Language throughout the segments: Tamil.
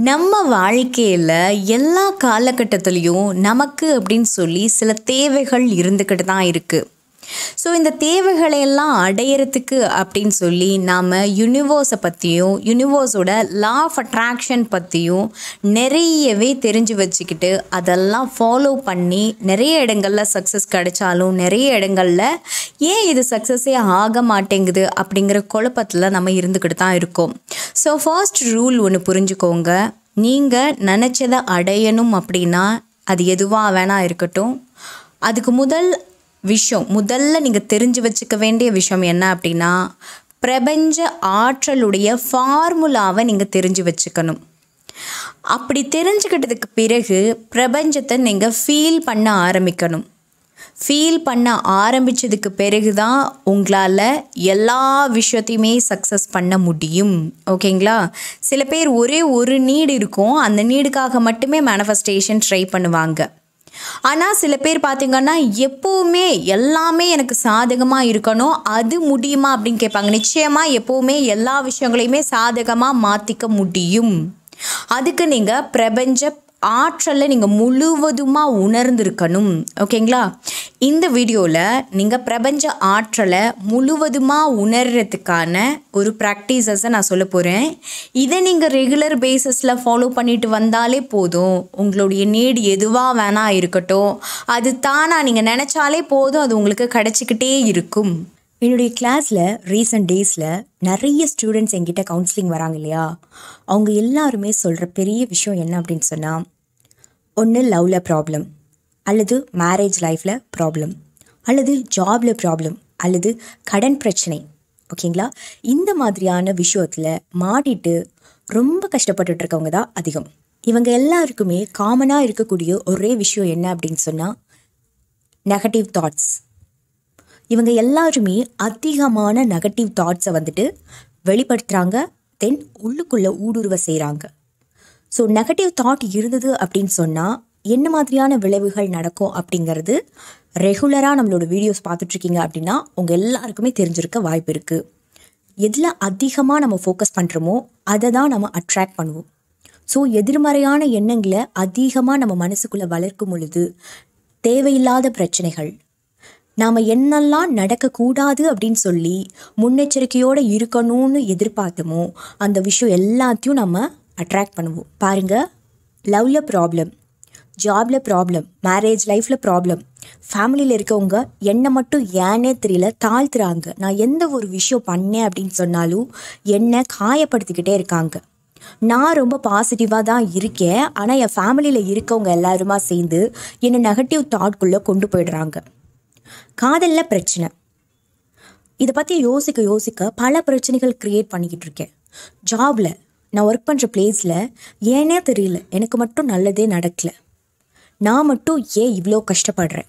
நம்ம வாழ்க்கையில் எல்லா காலகட்டத்திலையும் நமக்கு அப்படின்னு சொல்லி சில தேவைகள் இருந்துக்கிட்டு தான் இருக்குது. ஸோ இந்த தேவைகளையெல்லாம் அடையிறதுக்கு அப்படின்னு சொல்லி நாம் யூனிவர்ஸை பற்றியும் யூனிவர்ஸோட லா ஆஃப் அட்ராக்ஷன் பற்றியும் நிறையவே தெரிஞ்சு வச்சுக்கிட்டு அதெல்லாம் ஃபாலோ பண்ணி நிறைய இடங்களில் சக்ஸஸ் கிடைச்சாலும் நிறைய இடங்களில் ஏன் இது சக்ஸஸே ஆக மாட்டேங்குது அப்படிங்கிற குழப்பத்தில் நம்ம இருந்துக்கிட்டு தான் இருக்கோம். ஸோ ஃபர்ஸ்ட் ரூல் ஒன்று புரிஞ்சுக்கோங்க. நீங்கள் நினச்சதை அடையணும் அப்படின்னா அது எதுவாக வேணா இருக்கட்டும், அதுக்கு முதல்ல நீங்கள் தெரிஞ்சு வச்சுக்க வேண்டிய விஷயம் என்ன அப்படின்னா பிரபஞ்ச ஆற்றலுடைய ஃபார்முலாவை நீங்கள் தெரிஞ்சு வச்சுக்கணும். அப்படி தெரிஞ்சுக்கிட்டதுக்கு பிறகு பிரபஞ்சத்தை நீங்கள் ஃபீல் பண்ண ஆரம்பிக்கணும். ஃபீல் பண்ண ஆரம்பித்ததுக்கு பிறகு தான் உங்களால் எல்லா விஷயத்தையுமே சக்ஸஸ் பண்ண முடியும். ஓகேங்களா? சில பேர் ஒரே ஒரு நீடு இருக்கும், அந்த நீடுக்காக மட்டுமே மேனிஃபெஸ்டேஷன் ட்ரை பண்ணுவாங்க. ஆனால் சில பேர் பார்த்திங்கன்னா எப்போவுமே எல்லாமே எனக்கு சாதகமாக இருக்கணும், அது முடியுமா அப்படின்னு கேட்பாங்க. நிச்சயமாக எப்போவுமே எல்லா விஷயங்களையுமே சாதகமாக மாற்றிக்க முடியும். அதுக்கு நீங்கள் பிரபஞ்ச ஆற்றலை நீங்கள் முழுவதுமாக உணர்ந்திருக்கணும். ஓகேங்களா? இந்த வீடியோவில் நீங்கள் பிரபஞ்ச ஆற்றலை முழுவதுமாக உணர்கிறதுக்கான ஒரு ப்ராக்டிசஸை நான் சொல்ல போகிறேன். இதை நீங்கள் ரெகுலர் பேசிஸில் ஃபாலோ பண்ணிட்டு வந்தாலே போதும். உங்களுடைய நீடு எதுவாக வேணா இருக்கட்டும், அது தானாக நீங்கள் நினச்சாலே போதும், அது உங்களுக்கு கிடச்சிக்கிட்டே இருக்கும். என்னுடைய கிளாஸில் ரீசெண்ட் டேஸில் நிறைய ஸ்டூடெண்ட்ஸ் என்கிட்ட கவுன்சிலிங் வராங்க இல்லையா, அவங்க எல்லாருமே சொல்கிற பெரிய விஷயம் என்ன அப்படின்னு சொன்னால், ஒன்று லவ்வில் ப்ராப்ளம், அல்லது மேரேஜ் லைஃப்பில் ப்ராப்ளம், அல்லது ஜாபில் ப்ராப்ளம், அல்லது கடன் பிரச்சனை. ஓகேங்களா? இந்த மாதிரியான விஷயத்தில் மாட்டிட்டு ரொம்ப கஷ்டப்பட்டுட்டு இருக்கவங்க தான் அதிகம். இவங்க எல்லாருக்குமே காமனாக இருக்கக்கூடிய ஒரே விஷயம் என்ன அப்படின்னு சொன்னால் நெகட்டிவ் தாட்ஸ். இவங்க எல்லாருமே அதிகமான நெகட்டிவ் தாட்ஸை வெளிப்படுத்துகிறாங்க, தென் உள்ளுக்குள்ளே ஊடுருவ செய்கிறாங்க. ஸோ நெகட்டிவ் தாட் இருந்தது அப்படின்னு சொன்னால் என்ன மாதிரியான விளைவுகள் நடக்கும் அப்படிங்கிறது ரெகுலராக நம்மளோட வீடியோஸ் பார்த்துட்ருக்கீங்க அப்படின்னா உங்கள் எல்லாருக்குமே தெரிஞ்சிருக்க வாய்ப்பு இருக்குது. எதில் அதிகமாக நம்ம ஃபோக்கஸ் பண்ணுறோமோ அதை தான் நம்ம அட்ராக்ட் பண்ணுவோம். ஸோ எதிர்மறையான எண்ணங்களை அதிகமாக நம்ம மனசுக்குள்ளே வளர்க்கும் பொழுது தேவையில்லாத பிரச்சனைகள், நாம் என்னெல்லாம் நடக்கக்கூடாது அப்படின்னு சொல்லி முன்னெச்சரிக்கையோடு இருக்கணும்னு எதிர்பார்த்தோமோ அந்த விஷயம் எல்லாத்தையும் நம்ம அட்ராக்ட் பண்ணுவோம். பாருங்கள், லவ்வில் ப்ராப்ளம், ஜாபில் ப்ராப்ளம், மேரேஜ் லைஃப்பில் ப்ராப்ளம், ஃபேமிலியில் இருக்கவங்க என்னை மட்டும் ஏன்னே தெரியல தாழ்த்துறாங்க. நான் எந்த ஒரு விஷயம் பண்ணேன் அப்படின்னு சொன்னாலும் என்னை காயப்படுத்திக்கிட்டே இருக்காங்க. நான் ரொம்ப பாசிட்டிவாக தான் இருக்கேன், ஆனால் என் ஃபேமிலியில் இருக்கவங்க எல்லாருமா சேர்ந்து என்னை நெகட்டிவ் தாட்குள்ளே கொண்டு போயிடுறாங்க. காதலில் பிரச்சனை, இதை பற்றி யோசிக்க பல பிரச்சனைகள் க்ரியேட் பண்ணிக்கிட்டு இருக்கேன். ஜாபில் நான் ஒர்க் பண்ணுற பிளேஸில் ஏனே தெரியல எனக்கு மட்டும் நல்லதே நடக்கலை, நான் மட்டும் ஏன் இவ்வளோ கஷ்டப்படுறேன்.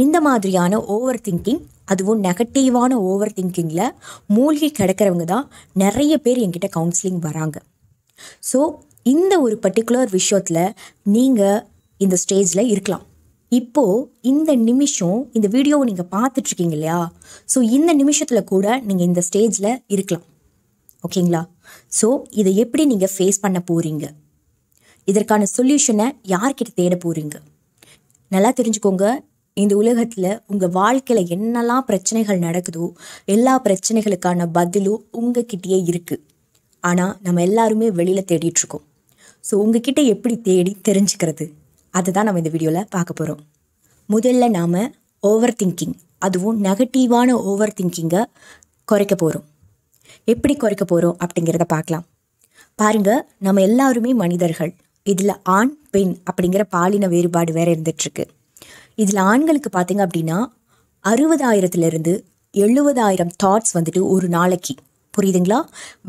இந்த மாதிரியான ஓவர் திங்கிங், அதுவும் நெகட்டிவான ஓவர் திங்கிங்கில் மூழ்கி கிடக்கிறவங்க தான் நிறைய பேர் என்கிட்ட கவுன்சிலிங் வராங்க. ஸோ இந்த ஒரு பர்டிகுலர் விஷயத்தில் நீங்கள் இந்த ஸ்டேஜில் இருக்கலாம். இப்போது இந்த நிமிஷம் இந்த வீடியோவை நீங்கள் பார்த்துட்ருக்கீங்க இல்லையா, ஸோ இந்த நிமிஷத்தில் கூட நீங்கள் இந்த ஸ்டேஜில் இருக்கலாம். ஓகேங்களா? ஸோ இதை எப்படி நீங்கள் ஃபேஸ் பண்ண போகிறீங்க, இதற்கான சொல்யூஷனை யார்கிட்ட தேட போகிறீங்க, நல்லா தெரிஞ்சுக்கோங்க. இந்த உலகத்தில் உங்கள் வாழ்க்கையில் என்னெல்லாம் பிரச்சனைகள் நடக்குதோ எல்லா பிரச்சனைகளுக்கான பதிலும் உங்ககிட்டயே இருக்குது. ஆனால் நம்ம எல்லாருமே வெளியில் தேடிட்டுருக்கோம். ஸோ உங்ககிட்ட எப்படி தேடி தெரிஞ்சுக்கிறது, அதுதான் நம்ம இந்த வீடியோவில் பார்க்க போகிறோம். முதல்ல நாம் ஓவர் திங்கிங், அதுவும் நெகட்டிவான ஓவர் திங்கிங்கை குறைக்க போகிறோம். எப்படி குறைக்க போகிறோம் அப்படிங்கிறத பார்க்கலாம். பாருங்கள், நம்ம எல்லாருமே மனிதர்கள். இதில் ஆண் பெண் அப்படிங்கிற பாலின வேறுபாடு வேறு இருந்துகிட்ருக்கு. இதில் ஆண்களுக்கு பார்த்திங்க அப்படின்னா 60,000 70,000 தாட்ஸ் ஒரு நாளைக்கு, புரியுதுங்களா?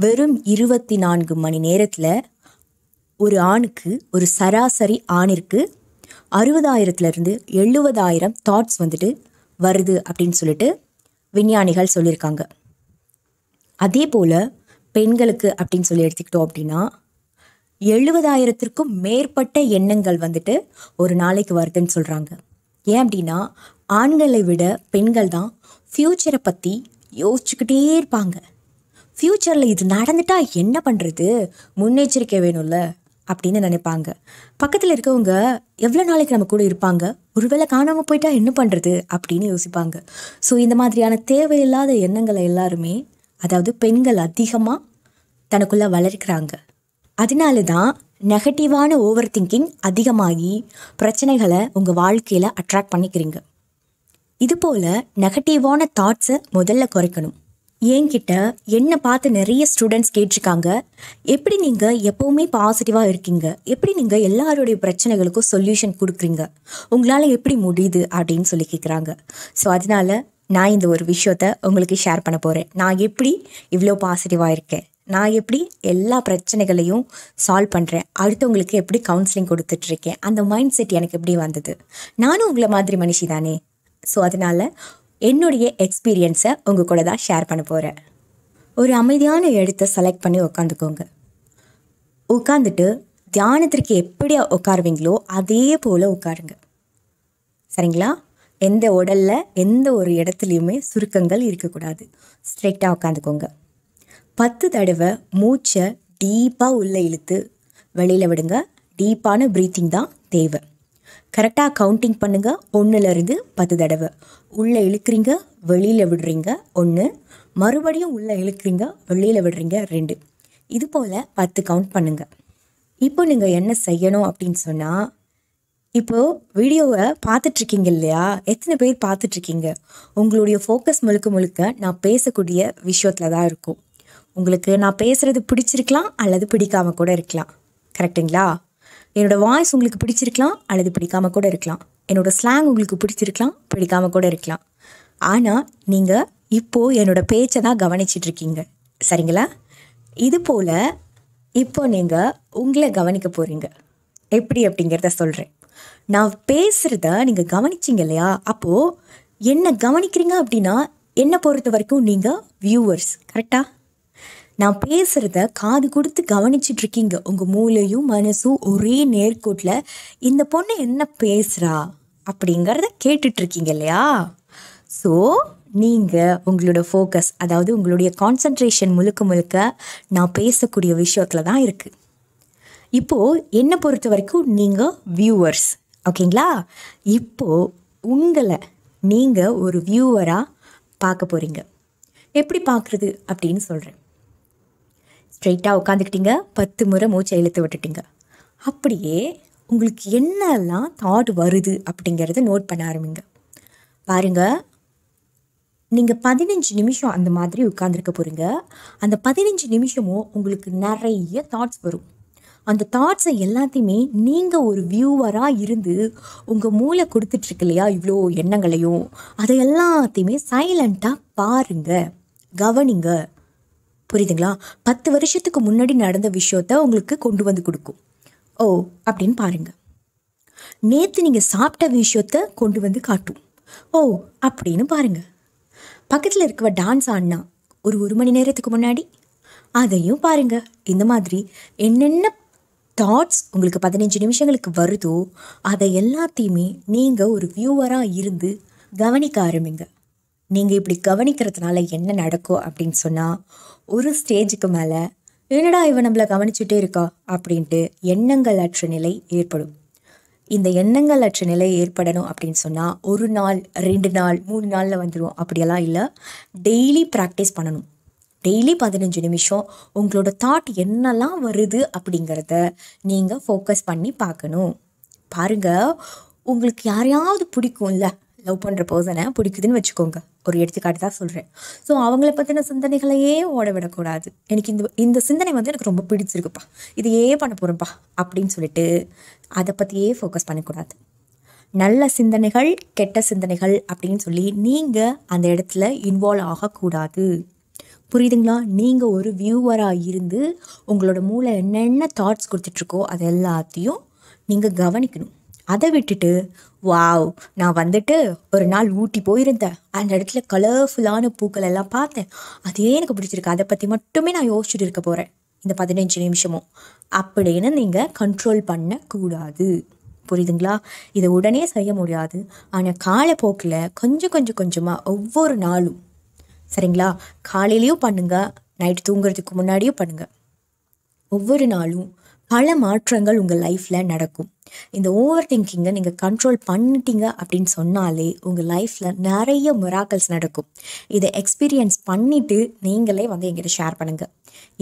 வெறும் 24 மணி நேரத்தில் ஒரு ஆணுக்கு, ஒரு சராசரி ஆணிற்கு 60,000 70,000 தாட்ஸ் வருது அப்படின்னு சொல்லிட்டு விஞ்ஞானிகள் சொல்லியிருக்காங்க. அதே போல் பெண்களுக்கு அப்படின்னு சொல்லி எடுத்துக்கிட்டோம் அப்படின்னா 70,000க்கும் மேற்பட்ட எண்ணங்கள் ஒரு நாளைக்கு வருதுன்னு சொல்கிறாங்க. ஏன் அப்படின்னா ஆண்களை விட பெண்கள் தான் ஃப்யூச்சரை பற்றி யோசிச்சுக்கிட்டே இருப்பாங்க. ஃப்யூச்சரில் இது நடந்துட்டால் என்ன பண்ணுறது, முன்னெச்சரிக்கை வேணும்ல. அப்படின்னு நினைப்பாங்க. பக்கத்தில் இருக்கவங்க எவ்வளோ நாளைக்கு நம்ம கூட இருப்பாங்க, ஒருவேளை காணாமல் போயிட்டா என்ன பண்ணுறது அப்படின்னு யோசிப்பாங்க. ஸோ இந்த மாதிரியான தேவையில்லாத எண்ணங்களை எல்லாருமே, அதாவது பெண்கள் அதிகமாக தனக்குள்ளே வளர்க்கிறாங்க. அதனால தான் நெகட்டிவான ஓவர் திங்கிங் அதிகமாகி பிரச்சனைகளை உங்கள் வாழ்க்கையில் அட்ராக்ட் பண்ணிக்கிறீங்க. இதுபோல் நெகட்டிவான தாட்ஸை முதல்ல குறைக்கணும். என்கிட்ட என்னை பார்த்து நிறைய ஸ்டூடெண்ட்ஸ் கேட்டிருக்காங்க, எப்படி நீங்கள் எப்போவுமே பாசிட்டிவாக இருக்கீங்க, எப்படி நீங்கள் எல்லாருடைய பிரச்சனைகளுக்கும் சொல்யூஷன் கொடுக்குறீங்க, உங்களால் எப்படி முடியுது அப்படின்னு சொல்லி கேட்குறாங்க. ஸோ அதனால் நான் இந்த ஒரு விஷயத்த உங்களுக்கு ஷேர் பண்ண போகிறேன். நான் எப்படி இவ்வளோ பாசிட்டிவாக இருக்கேன், நான் எப்படி எல்லா பிரச்சனைகளையும் சால்வ் பண்ணுறேன், அடுத்தவங்களுக்கு எப்படி கவுன்சிலிங் கொடுத்துட்ருக்கேன், அந்த மைண்ட் செட் எனக்கு எப்படி வந்தது, நானும் உங்களை மாதிரி மனுஷி தானே. ஸோ அதனால் என்னுடைய எக்ஸ்பீரியன்ஸை உங்கள் கூட தான் ஷேர் பண்ண போகிறேன். ஒரு அமைதியான இடத்தை செலக்ட் பண்ணி உட்காந்துக்கோங்க. உட்காந்துட்டு தியானத்திற்கு எப்படி உட்காருவீங்களோ அதே போல் உட்காருங்க. சரிங்களா? எந்த உடலில் எந்த ஒரு இடத்துலையுமே சுருக்கங்கள் இருக்கக்கூடாது. ஸ்ட்ரெயிட்டாக உட்காந்துக்கோங்க. 10 தடவை மூச்சை டீப்பாக உள்ளே இழுத்து வெளியில் விடுங்க. டீப்பான ப்ரீத்திங் தான் தேவை. கரெக்டாக கவுண்டிங் பண்ணுங்கள். 1லேருந்து 10 தடவை உள்ளே இழுக்கிறீங்க, வெளியில் விடுறீங்க 1, மறுபடியும் உள்ளே இழுக்கிறீங்க, வெளியில் விடுறீங்க 2. இது போல் 10 கவுண்ட் பண்ணுங்கள். இப்போ நீங்கள் என்ன செய்யணும் அப்படின்னு சொன்னால், இப்போது வீடியோவை பார்த்துட்ருக்கீங்க இல்லையா, எத்தனை பேர் பார்த்துட்ருக்கீங்க? உங்களுடைய ஃபோக்கஸ் முழுக்க முழுக்க நான் பேசக்கூடிய விஷயத்தில் தான் இருக்கும். உங்களுக்கு நான் பேசுகிறது பிடிச்சிருக்கலாம் அல்லது பிடிக்காமல் கூட இருக்கலாம். கரெக்டுங்களா? என்னோடய வாய்ஸ் உங்களுக்கு பிடிச்சிருக்கலாம் அல்லது பிடிக்காமல் கூட இருக்கலாம். என்னோடய ஸ்லாங் உங்களுக்கு பிடிச்சிருக்கலாம், பிடிக்காமல் கூட இருக்கலாம். ஆனால் நீங்கள் இப்போது என்னோடய பேச்சை தான் கவனிச்சிட்ருக்கீங்க. சரிங்களா? இது போல் இப்போ நீங்கள் உங்களை கவனிக்க போகிறீங்க. எப்படி அப்படிங்கிறத சொல்கிறேன். நான் பேசுகிறத நீங்கள் கவனிச்சிங்க இல்லையா, அப்போது என்ன கவனிக்கிறீங்க அப்படின்னா என்னை பொறுத்த வரைக்கும் நீங்கள் வியூவர்ஸ். கரெக்டாக? நான் பேசுகிறத காது கொடுத்து கவனிச்சிட்ருக்கீங்க. உங்கள் மூளையும் மனசும் ஒரே நேர்கோட்டில் இந்த பொண்ணு என்ன பேசுகிறா அப்படிங்கிறத கேட்டுட்ருக்கீங்க இல்லையா. ஸோ நீங்கள் உங்களோட ஃபோக்கஸ், அதாவது உங்களுடைய கான்சன்ட்ரேஷன் முழுக்க முழுக்க நான் பேசக்கூடிய விஷயத்தில் தான் இருக்குது. இப்போது என்னை பொறுத்த வரைக்கும் நீங்கள் வியூவர்ஸ். ஓகேங்களா? இப்போது உங்களை நீங்கள் ஒரு வியூவராக பார்க்க போகிறீங்க. எப்படி பார்க்குறது அப்படின்னு சொல்கிறேன். ஸ்ட்ரெயிட்டாக உட்காந்துக்கிட்டீங்க, 10 முறை மூச்சை இழுத்து விட்டுட்டீங்க. அப்படியே உங்களுக்கு என்னெல்லாம் தாட் வருது அப்படிங்கிறத நோட் பண்ண ஆரம்பிங்க. பாருங்கள், நீங்கள் 15 நிமிஷம் அந்த மாதிரி உட்காந்துருக்க போகிறீங்க. அந்த 15 நிமிஷமும் உங்களுக்கு நிறைய தாட்ஸ் வரும். அந்த தாட்ஸை எல்லாத்தையுமே நீங்கள் ஒரு வியூவராக இருந்து உங்கள் மூளை கொடுத்துட்ருக்கு இல்லையா, இவ்வளோ எண்ணங்களையும் அதை எல்லாத்தையுமே சைலண்ட்டாக பாருங்கள், கவனிங்க. புரியுதுங்களா? 10 வருஷத்துக்கு முன்னாடி நடந்த விஷயத்த உங்களுக்கு கொண்டு வந்து கொடுக்கும். ஓ அப்படின்னு பாருங்கள். நேற்று நீங்கள் சாப்பிட்ட விஷயத்த கொண்டு வந்து காட்டும். ஓ அப்படின்னு பாருங்கள். பக்கத்தில் இருக்கவ டான்ஸ் ஆடினா ஒரு மணி நேரத்துக்கு முன்னாடி, அதையும் பாருங்கள். இந்த மாதிரி என்னென்ன தாட்ஸ் உங்களுக்கு 15 நிமிஷங்களுக்கு வருதோ அதை எல்லாத்தையுமே நீங்கள் ஒரு வியூவராக இருந்து கவனிக்க ஆரம்பிங்க. நீங்கள் இப்படி கவனிக்கிறதுனால என்ன நடக்கும் அப்படின்னு சொன்னால், ஒரு ஸ்டேஜுக்கு மேலே என்னடா இவன் நம்மளை கவனிச்சுட்டே இருக்கா அப்படின்ட்டு எண்ணங்கள் அற்ற நிலை ஏற்படும். இந்த எண்ணங்கள் அற்ற நிலை ஏற்படணும் அப்படின்னு சொன்னால் 1 நாள் 2 நாள் 3 நாளில் வந்துடும். அப்படியெல்லாம் இல்லை, டெய்லி ப்ராக்டிஸ் பண்ணணும். டெய்லி 15 நிமிஷம் உங்களோட தாட் என்னெல்லாம் வருது அப்படிங்கிறத நீங்கள் ஃபோக்கஸ் பண்ணி பார்க்கணும். பாருங்கள், உங்களுக்கு யாரையாவது பிடிக்கும் இல்லை, லவ் பண்ணுற பர்சனை பிடிக்குதுன்னு வச்சுக்கோங்க, ஒரு எடுத்துக்காட்டு தான் சொல்கிறேன். ஸோ அவங்கள பற்றின சிந்தனைகளையே ஓட விடக்கூடாது. எனக்கு இந்த சிந்தனை வந்து எனக்கு ரொம்ப பிடிச்சிருக்குப்பா, இதையே பண்ண போகிறேன்ப்பா அப்படின்னு சொல்லிட்டு அதை பற்றியே ஃபோக்கஸ் பண்ணக்கூடாது. நல்ல சிந்தனைகள், கெட்ட சிந்தனைகள் அப்படின்னு சொல்லி நீங்கள் அந்த இடத்துல இன்வால்வ் ஆகக்கூடாது. புரியுதுங்களா? நீங்கள் ஒரு வியூவராக இருந்து உங்களோட மூளை என்னென்ன தாட்ஸ் கொடுத்துட்ருக்கோ அது எல்லாத்தையும் நீங்கள் கவனிக்கணும். அதை விட்டுட்டு, வாவ் நான் வந்துட்டு ஒரு நாள் ஊட்டி போயிருந்தேன், அந்த இடத்துல கலர்ஃபுல்லான பூக்கள் எல்லாம் பார்த்தேன், அதே எனக்கு பிடிச்சிருக்கு, அதை பற்றி மட்டுமே நான் யோசிச்சுட்டு இருக்க போகிறேன் இந்த 15 நிமிஷமும் அப்படின்னு நீங்கள் கண்ட்ரோல் பண்ணக்கூடாது. புரியுதுங்களா? இதை உடனே செய்ய முடியாது. ஆனால் காலப்போக்கில் கொஞ்சமாக ஒவ்வொரு நாளும், சரிங்களா, காலையிலையும் பண்ணுங்கள், நைட்டு தூங்குறதுக்கு முன்னாடியும் பண்ணுங்கள், ஒவ்வொரு நாளும் பல மாற்றங்கள் உங்கள் லைஃப்பில் நடக்கும். இந்த ஓவர் திங்கிங்கை நீங்கள் கண்ட்ரோல் பண்ணிட்டீங்க அப்படின்னு சொன்னாலே உங்கள் லைஃப்பில் நிறைய மிராக்கல்ஸ் நடக்கும். இதை எக்ஸ்பீரியன்ஸ் பண்ணிவிட்டு நீங்களே வந்து என்கிட்ட ஷேர் பண்ணுங்கள்.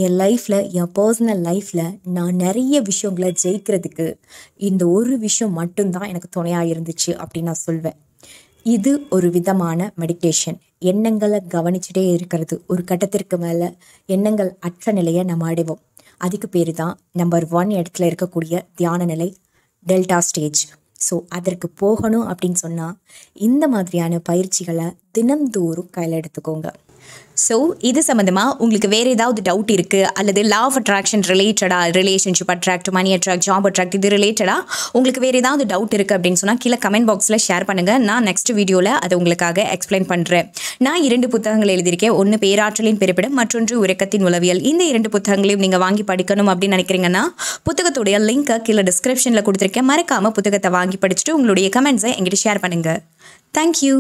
என் லைஃப்பில், என் பர்சனல் லைஃப்பில் நான் நிறைய விஷயங்களை ஜெயிக்கிறதுக்கு இந்த ஒரு விஷயம் மட்டும்தான் எனக்கு துணையாக இருந்துச்சு அப்படின்னு நான் சொல்வேன். இது ஒரு விதமான மெடிடேஷன். எண்ணங்களை கவனிச்சுட்டே இருக்கிறது. ஒரு கட்டத்திற்கு மேலே எண்ணங்கள் அற்ற நிலையை நம்ம அடைவோம். அதுக்கு பேர் தான் நம்பர் 1 இடத்துல இருக்கக்கூடிய தியான நிலை, டெல்டா ஸ்டேஜ். ஸோ அதற்கு போகணும் அப்படின்னு சொன்னால் இந்த மாதிரியான பயிற்சிகளை தினம்தோறும் கையில் எடுத்துக்கோங்க. ஸோ இது சம்மந்தமாக உங்களுக்கு வேறு ஏதாவது டவுட் இருக்குது அல்லது லா ஆஃப் அட்ராக்ஷன் ரிலேட்டடாக, relationship attract, money attract, job attract, இது ரிலேட்டடாக உங்களுக்கு வேறு ஏதாவது டவுட் இருக்குது அப்படின்னு சொன்னால் கீழே கமெண்ட் பாக்ஸில் ஷேர் பண்ணுங்கள். நான் நெக்ஸ்ட் வீடியோவில் அதை உங்களுக்காக எக்ஸ்பிளைன் பண்ணுறேன். நான் 2 புத்தகங்கள் எழுதியிருக்கேன். ஒன்று பேராற்றலின் பிறப்பிடம், மற்றொன்று உறக்கத்தின் உளவியல். இந்த 2 புத்தகங்களையும் நீங்கள் வாங்கி படிக்கணும் அப்படின்னு நினைக்கிறீங்கன்னா புத்தகத்துடைய லிங்க்கை கீழே டிஸ்கிரிப்ஷனில் கொடுத்துருக்கேன். மறக்காமல் புத்தகத்தை வாங்கி படிச்சுட்டு உங்களுடைய கமெண்ட்ஸை எங்கிட்ட ஷேர் பண்ணுங்கள். தேங்க்யூ.